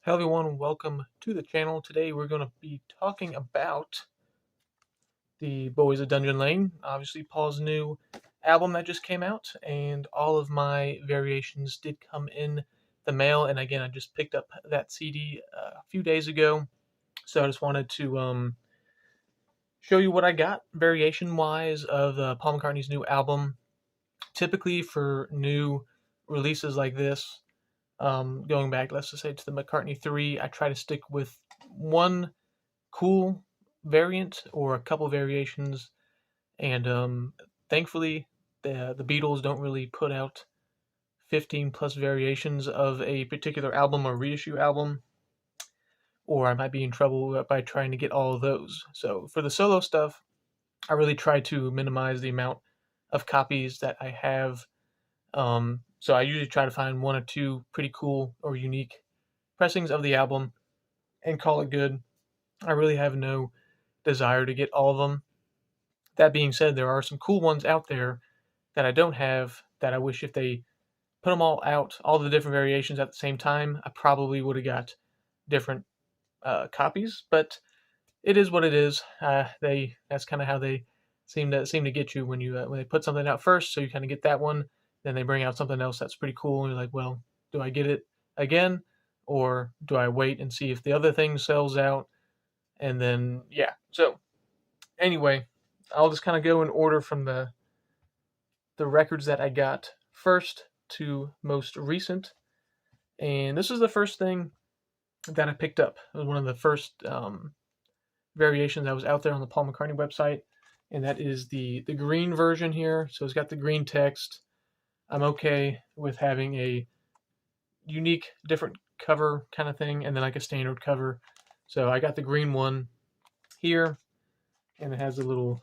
Hello everyone, welcome to the channel. Today we're going to be talking about the Boys of Dungeon Lane, obviously Paul's new album that just came out, and all of my variations did come in the mail, and again I just picked up that CD a few days ago, so I just wanted to show you what I got variation-wise of Paul McCartney's new album. Typically for new releases like this, going back, let's just say to the McCartney 3, I try to stick with one cool variant or a couple variations, and thankfully the Beatles don't really put out 15 plus variations of a particular album or reissue album, or I might be in trouble by trying to get all of those. So for the solo stuff, I really try to minimize the amount of copies that I have. So I usually try to find one or two pretty cool or unique pressings of the album and call it good. I really have no desire to get all of them. That being said, there are some cool ones out there that I don't have that I wish if they put them all out, all the different variations at the same time, I probably would have got different copies. But it is what it is. That's kind of how they seem to get you when they put something out first. So you kind of get that one, then they bring out something else that's pretty cool, and you're like, well, do I get it again, or do I wait and see if the other thing sells out? And then yeah. So anyway, I'll just kind of go in order from the records that I got first to most recent. And this is the first thing that I picked up. It was one of the first variations that was out there on the Paul McCartney website, and that is the green version here. So it's got the green text. I'm okay with having a unique, different cover kind of thing, and then like a standard cover. So I got the green one here, and it has the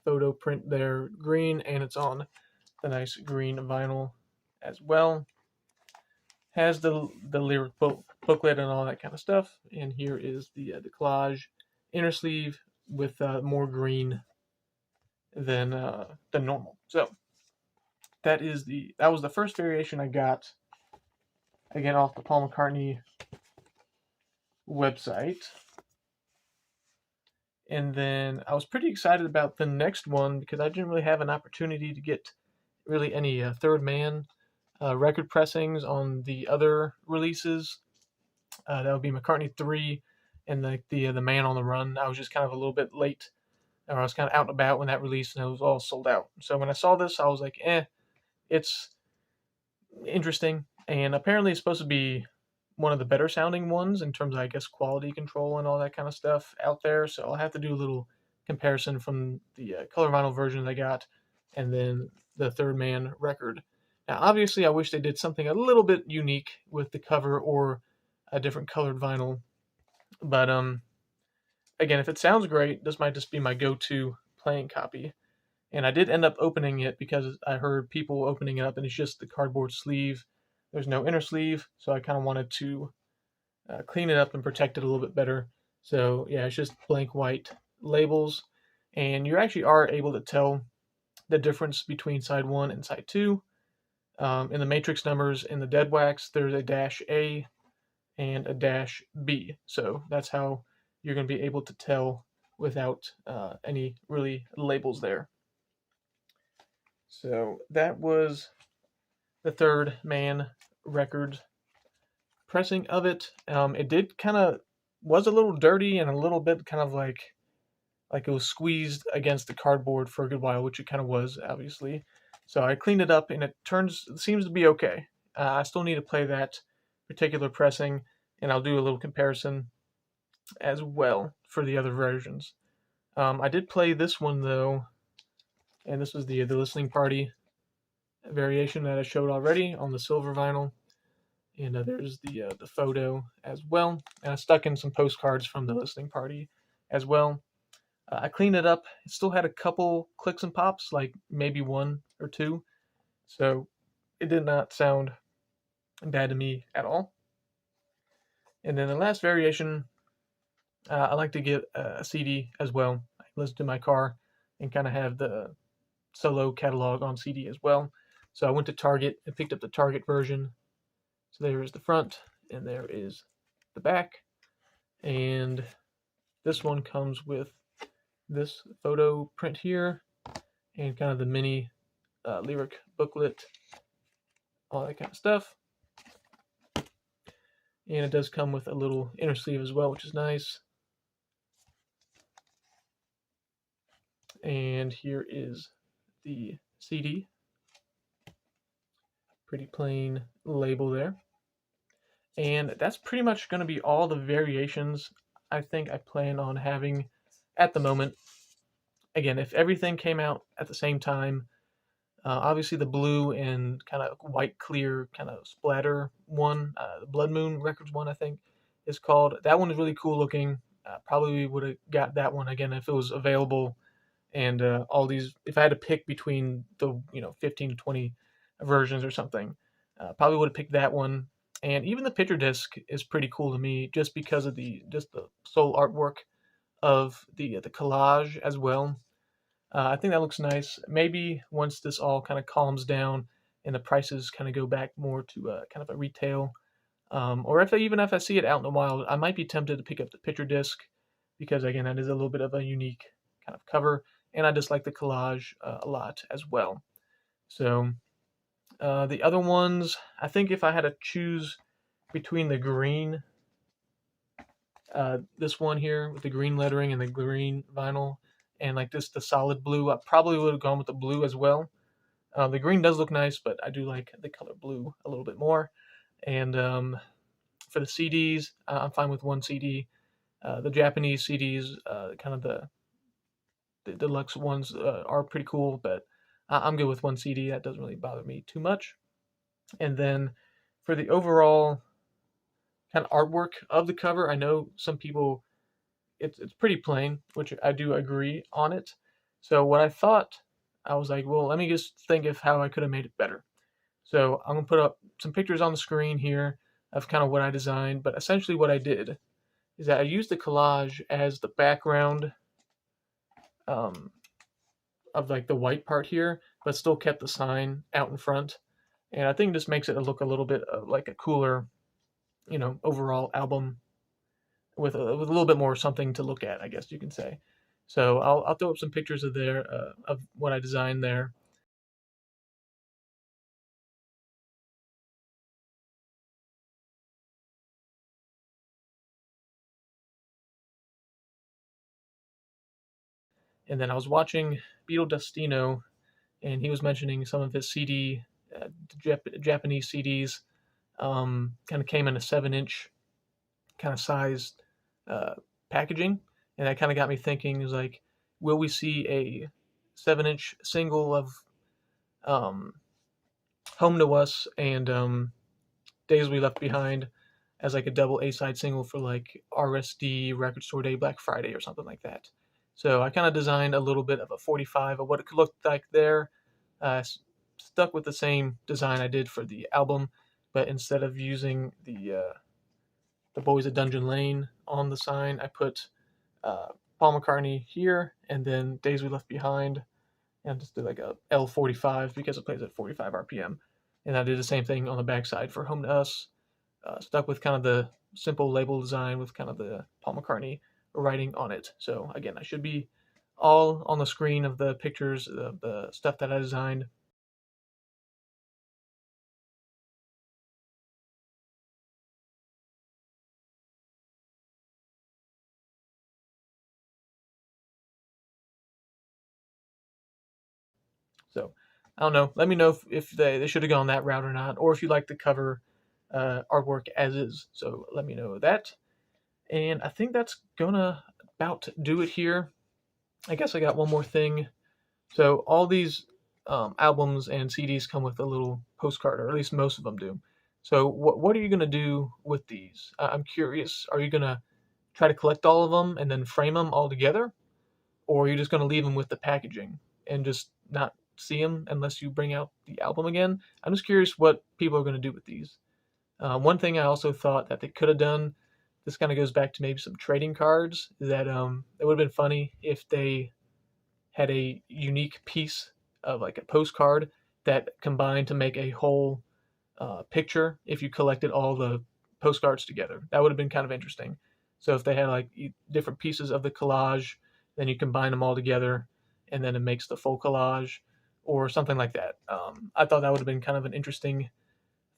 photo print there, green, and it's on the nice green vinyl as well. Has the lyric booklet and all that kind of stuff. And here is the collage inner sleeve with more green than normal. So that was the first variation I got, again off the Paul McCartney website. And then I was pretty excited about the next one because I didn't really have an opportunity to get really any third man record pressings on the other releases. That would be McCartney 3 and the Man on the Run. I was just kind of a little bit late, or I was kind of out and about when that released, and it was all sold out. So when I saw this, I was like, it's interesting. And apparently it's supposed to be one of the better sounding ones in terms of, I guess, quality control and all that kind of stuff out there. So I'll have to do a little comparison from the color vinyl version I got and then the Third Man record. Now, obviously, I wish they did something a little bit unique with the cover or a different colored vinyl. But again, if it sounds great, this might just be my go-to playing copy. And I did end up opening it because I heard people opening it up, and it's just the cardboard sleeve. There's no inner sleeve, so I kind of wanted to clean it up and protect it a little bit better. So yeah, it's just blank white labels, and you actually are able to tell the difference between side 1 and side 2. In the matrix numbers in the dead wax, there's a -A and a -B. So that's how you're going to be able to tell without any really labels there. So that was the Third Man record pressing of it. It did kind of was a little dirty and a little bit kind of like it was squeezed against the cardboard for a good while, which it kind of was, obviously. So I cleaned it up, and it seems to be okay. I still need to play that particular pressing, and I'll do a little comparison as well for the other versions. I did play this one though, and this was the listening party variation that I showed already on the silver vinyl, and there's the photo as well. And I stuck in some postcards from the listening party as well. I cleaned it up. It still had a couple clicks and pops, like maybe one or two. So it did not sound bad to me at all. And then the last variation, I like to get a CD as well. I listen to my car and kind of have the solo catalog on CD as well. So I went to Target and picked up the Target version. So there is the front, and there is the back, and this one comes with this photo print here and kind of the mini lyric booklet, all that kind of stuff. And it does come with a little inner sleeve as well, which is nice. And here is the CD. Pretty plain label there. And that's pretty much going to be all the variations I think I plan on having at the moment. Again, if everything came out at the same time, obviously the blue and kind of white clear kind of splatter one, the Blood Moon Records one, I think is called. That one is really cool looking. Probably would have got that one again if it was available. And all these, if I had to pick between the 15 to 20 versions or something, probably would have picked that one. And even the picture disc is pretty cool to me, just because of the sole artwork of the collage as well. I think that looks nice. Maybe once this all kind of calms down and the prices kind of go back more to kind of a retail, or even if I see it out in the wild, I might be tempted to pick up the picture disc because again, that is a little bit of a unique kind of cover, and I just like the collage a lot as well. So the other ones, I think if I had to choose between the green, this one here with the green lettering and the green vinyl, and like the solid blue, I probably would have gone with the blue as well. The green does look nice, but I do like the color blue a little bit more. And for the CDs, I'm fine with one CD. The Japanese CDs, kind of the deluxe ones, are pretty cool, but I'm good with one CD. That doesn't really bother me too much. And then for the overall kind of artwork of the cover, I know some people, it's pretty plain, which I do agree on it. So what I thought, I was like, well, let me just think of how I could have made it better. So I'm gonna put up some pictures on the screen here of kind of what I designed, but essentially what I did is that I used the collage as the background, um, of like the white part here, but still kept the sign out in front. And I think this makes it look a little bit like a cooler, overall album with a little bit more something to look at, I guess you can say. So I'll throw up some pictures of what I designed there. And then I was watching Beetle Destino, and he was mentioning some of his Japanese CDs, kind of came in a 7-inch kind of sized uh, packaging, and that kind of got me thinking. Is like, will we see a 7-inch single of um, "Home to Us" and "Days We Left Behind" as like a double A side single for like RSD Record Store Day, Black Friday, or something like that. So I kind of designed a little bit of a 45 of what it could look like there. Stuck with the same design I did for the album, but instead of using the Boys of Dungeon Lane on the sign, I put Paul McCartney here, and then Days We Left Behind, and just did like a L45 because it plays at 45 RPM. And I did the same thing on the backside for Home to Us. Stuck with kind of the simple label design with kind of the Paul McCartney writing on it. So again, I should be all on the screen of the pictures of the stuff that I designed. So I don't know. Let me know if they should have gone that route or not, or if you like the cover artwork as is. So let me know that. And I think that's gonna about do it here. I guess I got one more thing. So all these albums and CDs come with a little postcard, or at least most of them do. So what are you gonna do with these? I'm curious. Are you gonna try to collect all of them and then frame them all together, or are you just gonna leave them with the packaging and just not see them unless you bring out the album again? I'm just curious what people are gonna do with these. One thing I also thought that they could have done, this kind of goes back to maybe some trading cards, that it would have been funny if they had a unique piece of like a postcard that combined to make a whole picture if you collected all the postcards together. That would have been kind of interesting. So if they had like different pieces of the collage, then you combine them all together, and then it makes the full collage, or something like that. I thought that would have been kind of an interesting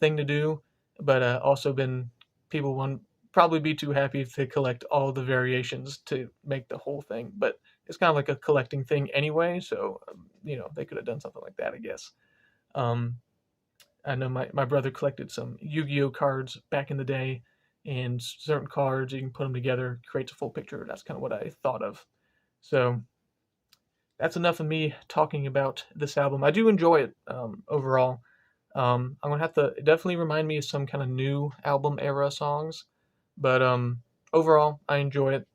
thing to do, but also been people wouldn't probably be too happy if they collect all the variations to make the whole thing. But it's kind of like a collecting thing anyway, so they could have done something like that, I guess. Um, I know my brother collected some Yu-Gi-Oh cards back in the day, and certain cards you can put them together, creates a full picture. That's kind of what I thought of. So that's enough of me talking about this album. I do enjoy it overall. I'm gonna have to definitely remind me of some kind of new album era songs, but overall I enjoy it,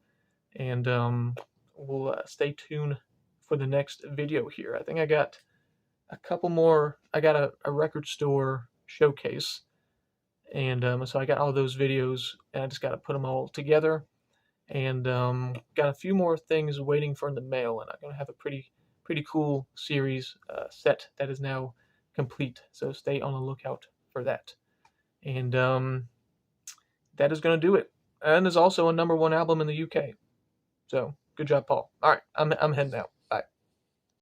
and we'll stay tuned for the next video here. I think I got a couple more. I got a record store showcase, and so I got all those videos, and I just got to put them all together, and got a few more things waiting for in the mail, and I'm gonna have a pretty cool series set that is now complete. So stay on the lookout for that. And that is going to do it. And is also a #1 album in the UK. So good job, Paul. All right, I'm heading out.